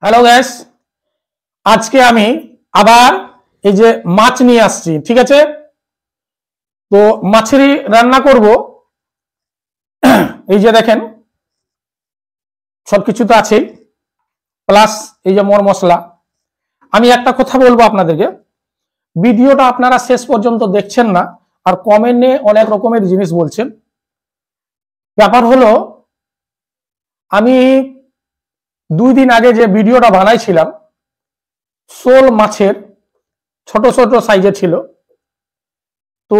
Hello gas, আজকে আমি আবার এই যে মাছ নিয়ে আসছি। ঠিক আছে, তো মাছেরই রান্না করব। এই যে দেখেন সবকিছু তো আছেই, প্লাস এই যে মশলা। আমি একটা কথা বলবো আপনাদেরকে, ভিডিওটা আপনারা শেষ পর্যন্ত দেখছেন না আর কমেন্টে অনেক রকমের জিনিস বলছেন। ব্যাপার হলো, আমি 2 দিন আগে যে ভিডিওটা বানাইছিলাম শোল মাছের, ছোট ছোট সাইজের ছিল, তো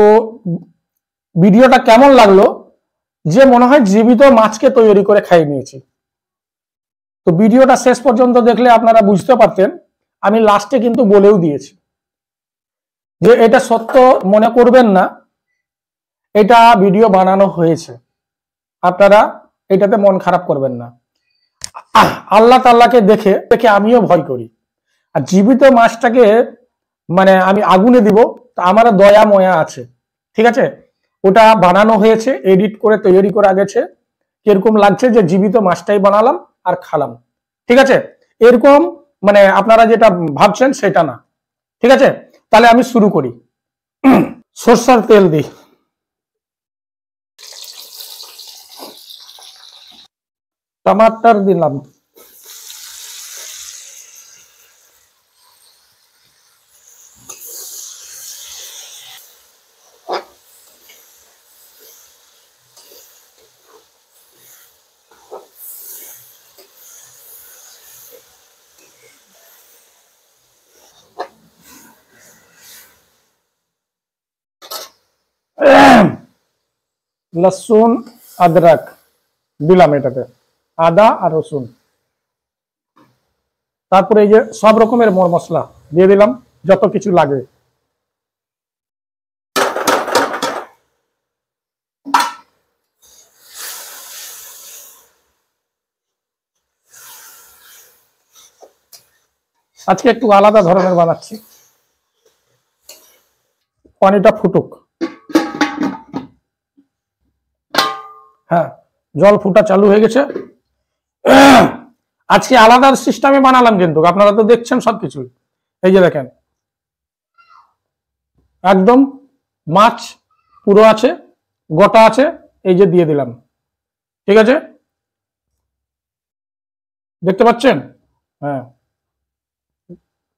ভিডিওটা কেমন লাগলো যে মনে হয় জীবিত মাছকে তৈরি করে খাইয়ে নিয়েছি। তো ভিডিওটা শেষ পর্যন্ত দেখলে আপনারা বুঝতে পারতেন। আমি লাস্টে কিন্তু বলেও দিয়েছি যে এটা সত্য মনে করবেন না, এটা ভিডিও বানানো হয়েছে, আপনারা এটাতে মন খারাপ করবেন না। আল্লাহ তাআলাকে দেখে দেখে আমিও ভয় করি, আর জীবিত মাছটাকে মানে আমি আগুনে দিব, তা আমার দয়া ময়া আছে। ঠিক আছে, ওটা বানানো হয়েছে, এডিট করে তৈরি করা গেছে। কিরকম লাগছে যে জীবিত মাছটাই বানালাম আর খালাম। ঠিক আছে, এরকম মানে আপনারা যেটা ভাবছেন সেটা না। ঠিক আছে, তাহলে আমি শুরু করি। সরষের তেল দিই, টমাটার দিলাম, লসুন আদরক দিলাম, এটাতে আদা আর রসুন, তারপরে এই যে সব রকমের মশলা দিয়ে দিলাম, যত কিছু লাগে। আজকে একটু আলাদা ধরনের বানাচ্ছি, পানিটা ফুটুক। হ্যাঁ, জল ফুটা চালু হয়ে গেছে। আজকে আলাদা সিস্টেমে বানালাম, কিন্তু আপনারা তো দেখছেন সবকিছু। এই যে দেখেন একদম মাছ পুরো আছে, গোটা আছে, এই যে দিয়ে দিলাম। ঠিক আছে, দেখতে পাচ্ছেন? হ্যাঁ,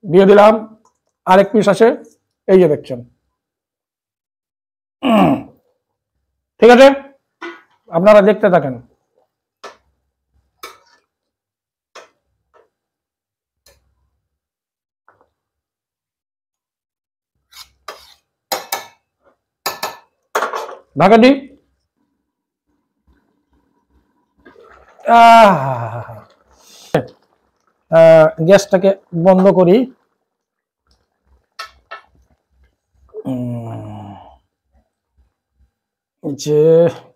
দিয়ে দিলাম। আরেক পিস আছে, এই যে দেখছেন। ঠিক আছে, আপনারা দেখতে থাকেন। ঢাকা দিই। গ্যাসটাকে বন্ধ করি। যে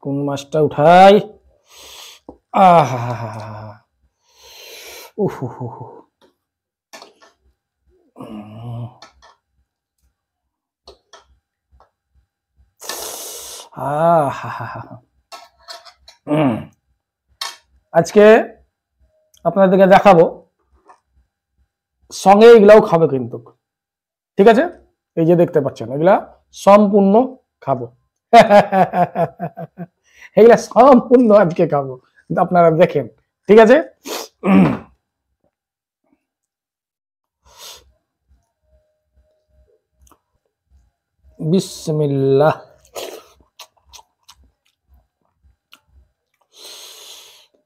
কোন মাছটা উঠাই। আজকে আপনাদেরকে দেখাবো, সঙ্গে এগুলাও খাবে কিন্তু। ঠিক আছে, এই যে দেখতে পাচ্ছেন এগুলা সম্পূর্ণ খাবো। এগুলা সম্পূর্ণ আজকে খাবো, আপনারা দেখেন। ঠিক আছে, বিসমিল্লাহ।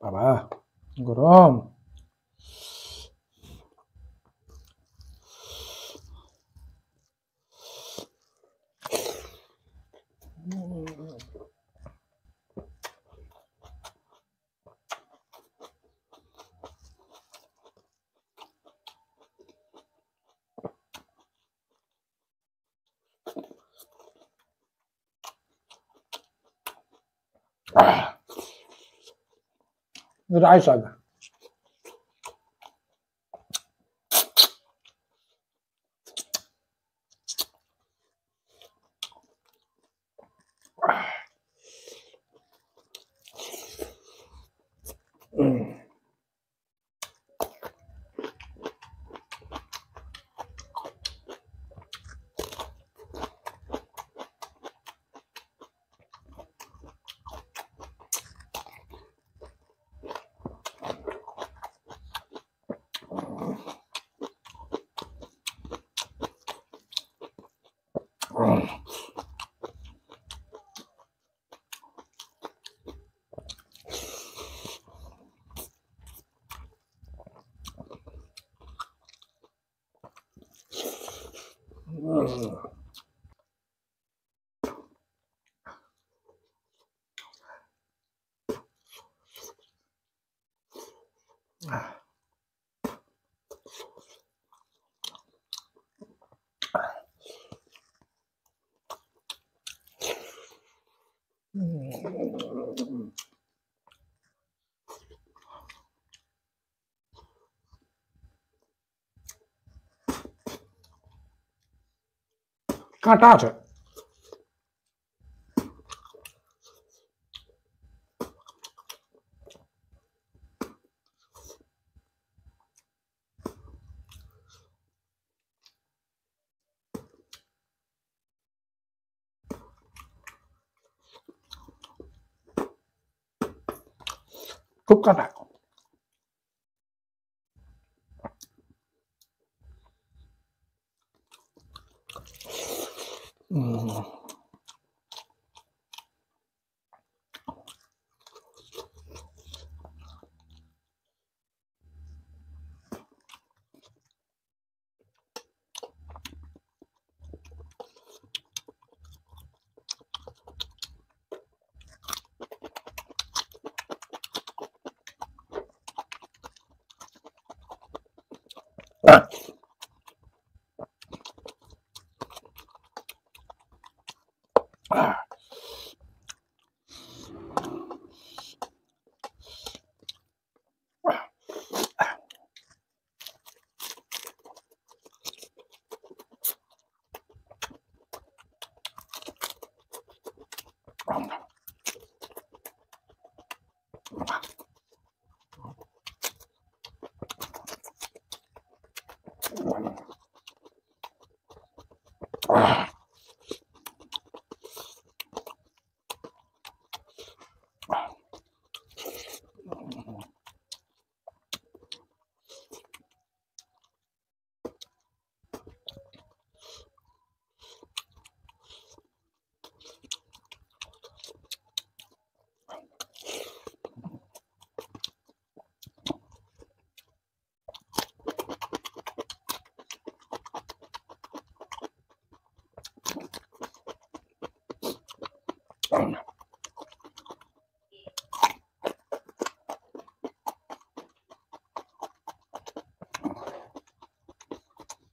বাবা গরম। রাইস আগে। কাঁটা আছে। খুব কাঁটা।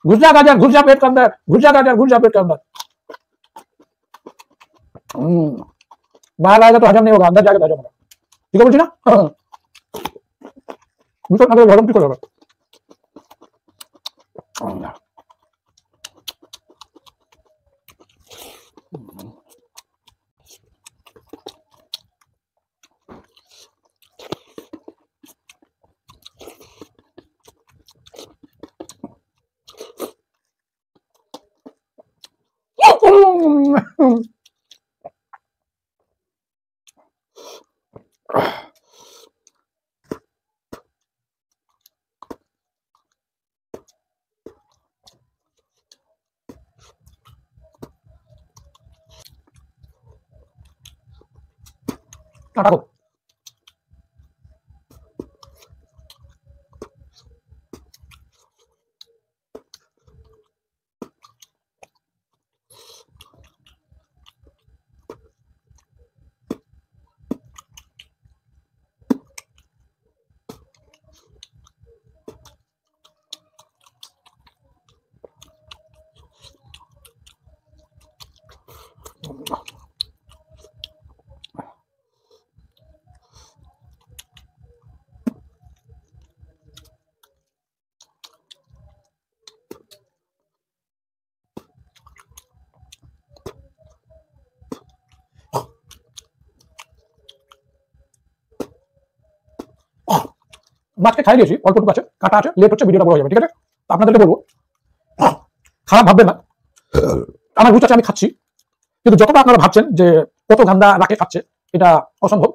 घुस जा गाजर, घुस जा पेट के अंदर, घुस जा गाजर, घुस जा पेट के अंदर। बाहर आएगा तो हजम नहीं होगा, अंदर जाके हजम होगा। ठीक है बोलছি না? ভিতর না গেলে হজম কি করে হবে? কাটাকো। মাছকে খাই দিয়েছি, অল্পটুকু আছে, কাটা আছে, লেট হচ্ছে, ভিডিওটা বড় হয়ে যাবে। ঠিক আছে, আপনাদেরকে বলবো খারাপ ভাববেন না, আমার রুচ আছে, আমি খাচ্ছি, কিন্তু যতটা আপনারা ভাবছেন যে কত গান্দা রাখে খাচ্ছে, এটা অসম্ভব।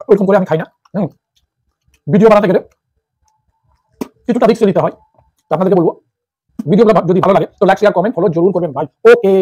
ওইরকম করে আমি খাই না। ভিডিও বানাতে গেলে কিছুটা রিস্ক নিতে হয়। আপনাদেরকে বলবো ভিডিওগুলো যদি ভালো লাগে তো লাইক শেয়ার কমেন্ট ফলো জরুর করবেন ভাই। ওকে।